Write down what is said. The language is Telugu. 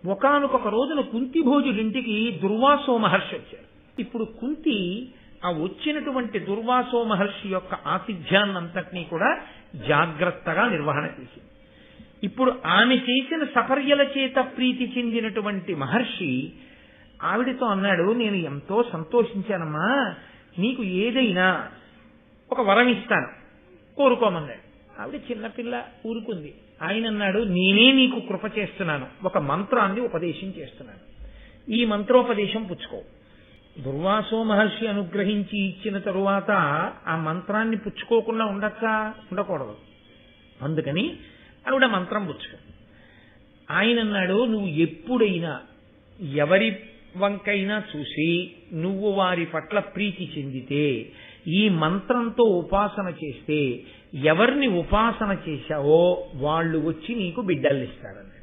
ఒకానొక రోజున కుంతి భోజుడింటికి దుర్వాసో మహర్షి వచ్చారు. ఇప్పుడు కుంతి ఆ వచ్చినటువంటి దుర్వాసో మహర్షి యొక్క ఆతిథ్యాన్నంతటినీ కూడా జాగ్రత్తగా నిర్వహణ చేసింది. ఇప్పుడు ఆమె చేసిన సపర్యల చేత ప్రీతి చెందినటువంటి మహర్షి ఆవిడతో అన్నాడు, నేను ఎంతో సంతోషించానమ్మా, నీకు ఏదైనా ఒక వరం ఇస్తాను, కోరుకోమన్నాడు. ఆవిడ చిన్నపిల్ల ఊరుకుంది. ఆయన అన్నాడు, నేనే నీకు కృప చేస్తున్నాను, ఒక మంత్రాన్ని ఉపదేశం చేస్తున్నాను, ఈ మంత్రోపదేశం పుచ్చుకో. దుర్వాసో మహర్షి అనుగ్రహించి ఇచ్చిన తరువాత ఆ మంత్రాన్ని పుచ్చుకోకుండా ఉండకూడదు. అందుకని ఆవిడ మంత్రం పుచ్చుకో. ఆయన అన్నాడు, నువ్వు ఎప్పుడైనా ఎవరి వంకైనా చూసి నువ్వు వారి పట్ల ప్రీతి చెందితే ఈ మంత్రంతో ఉపాసన చేస్తే ఎవరిని ఉపాసన చేశావో వాళ్ళు వచ్చి నీకు బిడ్డల్నిస్తారని.